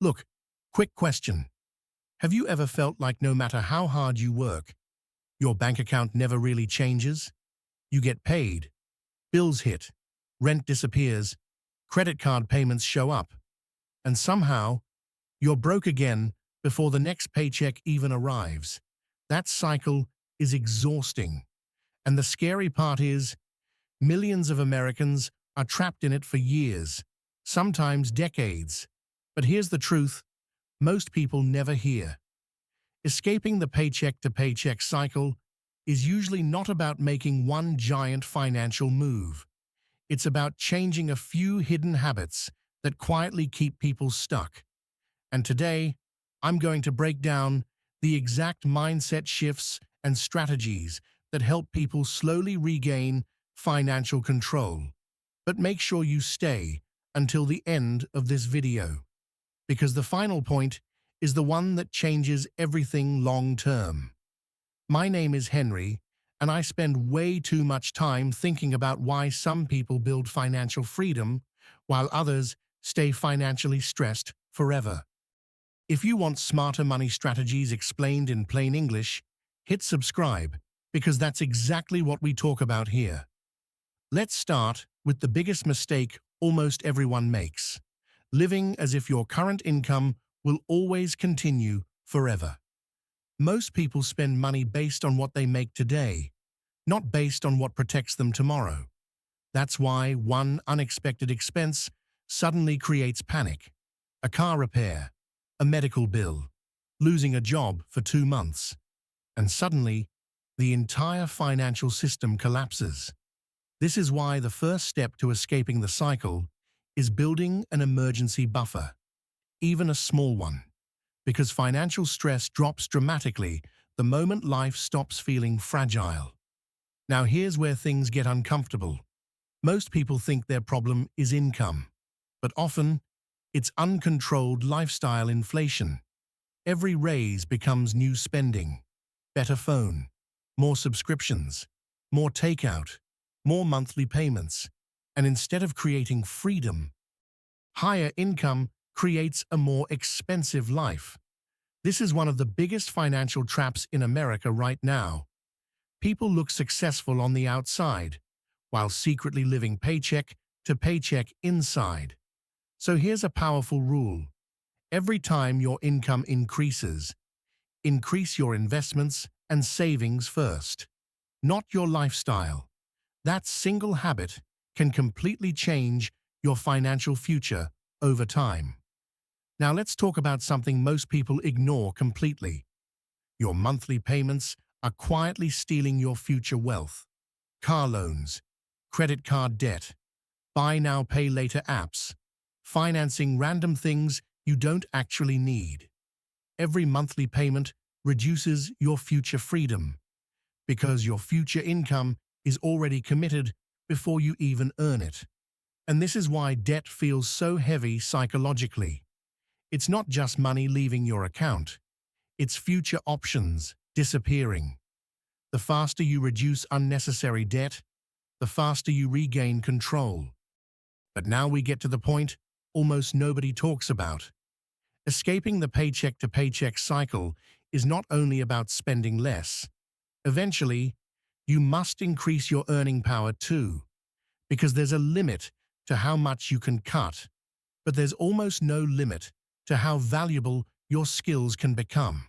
Look, quick question. Have you ever felt like no matter how hard you work, your bank account never really changes? You get paid, bills hit, rent disappears, credit card payments show up, and somehow you're broke again before the next paycheck even arrives. That cycle is exhausting. And the scary part is, millions of Americans are trapped in it for years, sometimes decades. But here's the truth most people never hear. Escaping the paycheck-to-paycheck cycle is usually not about making one giant financial move. It's about changing a few hidden habits that quietly keep people stuck. And today, I'm going to break down the exact mindset shifts and strategies that help people slowly regain financial control. But make sure you stay until the end of this video, because the final point is the one that changes everything long-term. My name is Henry, and I spend way too much time thinking about why some people build financial freedom while others stay financially stressed forever. If you want smarter money strategies explained in plain English, hit subscribe, because that's exactly what we talk about here. Let's start with the biggest mistake almost everyone makes: living as if your current income will always continue forever. Most people spend money based on what they make today, not based on what protects them tomorrow. That's why one unexpected expense suddenly creates panic. A car repair, a medical bill, losing a job for 2 months. And suddenly, the entire financial system collapses. This is why the first step to escaping the cycle is building an emergency buffer, even a small one, because financial stress drops dramatically the moment life stops feeling fragile. Now here's where things get uncomfortable. Most people think their problem is income, but often it's uncontrolled lifestyle inflation. Every raise becomes new spending: better phone, more subscriptions, more takeout, more monthly payments. And instead of creating freedom, higher income creates a more expensive life. This is one of the biggest financial traps in America right now. People look successful on the outside, while secretly living paycheck to paycheck inside. So here's a powerful rule. Every time your income increases, increase your investments and savings first, not your lifestyle. That single habit can completely change your financial future over time. Now let's talk about something most people ignore completely. Your monthly payments are quietly stealing your future wealth. Car loans, credit card debt, buy now, pay later apps, financing random things you don't actually need. Every monthly payment reduces your future freedom, because your future income is already committed before you even earn it. And this is why debt feels so heavy psychologically. It's not just money leaving your account, it's future options disappearing. The faster you reduce unnecessary debt, the faster you regain control. But now we get to the point almost nobody talks about. Escaping the paycheck-to-paycheck cycle is not only about spending less. Eventually, you must increase your earning power too, because there's a limit to how much you can cut, but there's almost no limit to how valuable your skills can become.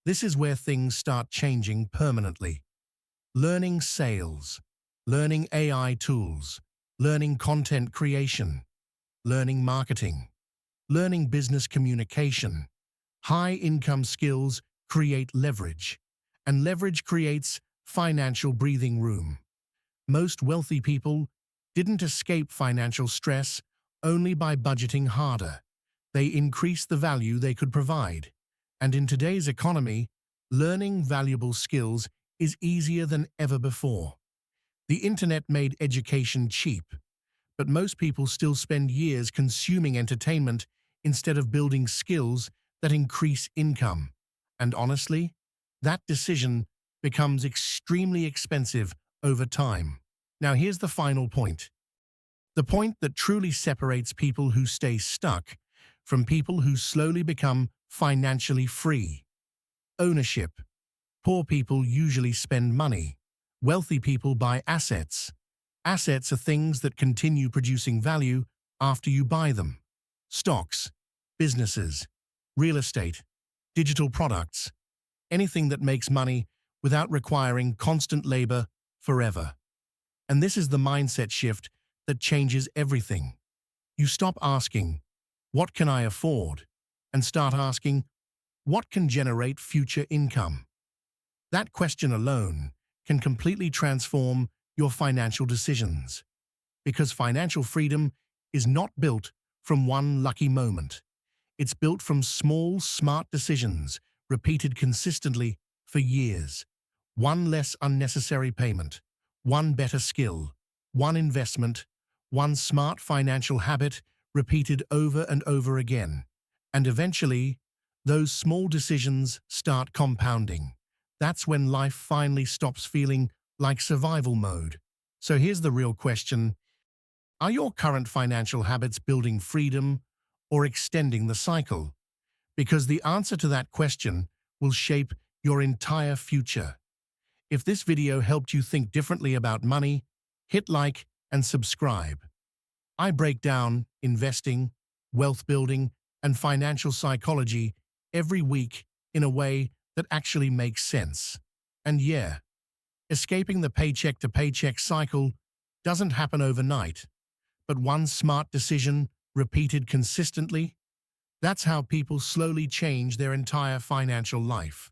This is where things start changing permanently. Learning sales, learning AI tools, learning content creation, learning marketing, learning business communication. High-income skills create leverage, and leverage creates financial breathing room. Most wealthy people didn't escape financial stress only by budgeting harder. They increased the value they could provide. And in today's economy, learning valuable skills is easier than ever before. The internet made education cheap, but most people still spend years consuming entertainment instead of building skills that increase income. And honestly, that decision becomes extremely expensive over time. Now here's the final point. The point that truly separates people who stay stuck from people who slowly become financially free. Ownership. Poor people usually spend money. Wealthy people buy assets. Assets are things that continue producing value after you buy them. Stocks, businesses, real estate, digital products, anything that makes money without requiring constant labor forever. And this is the mindset shift that changes everything. You stop asking, "What can I afford?" and start asking, "What can generate future income?" That question alone can completely transform your financial decisions, because financial freedom is not built from one lucky moment. It's built from small, smart decisions repeated consistently for years. One less unnecessary payment, one better skill, one investment, one smart financial habit repeated over and over again. And eventually, those small decisions start compounding. That's when life finally stops feeling like survival mode. So here's the real question. Are your current financial habits building freedom or extending the cycle? Because the answer to that question will shape your entire future. If this video helped you think differently about money, hit like and subscribe. I break down investing, wealth building, and financial psychology every week in a way that actually makes sense. And yeah, escaping the paycheck to paycheck cycle doesn't happen overnight, but one smart decision repeated consistently, that's how people slowly change their entire financial life.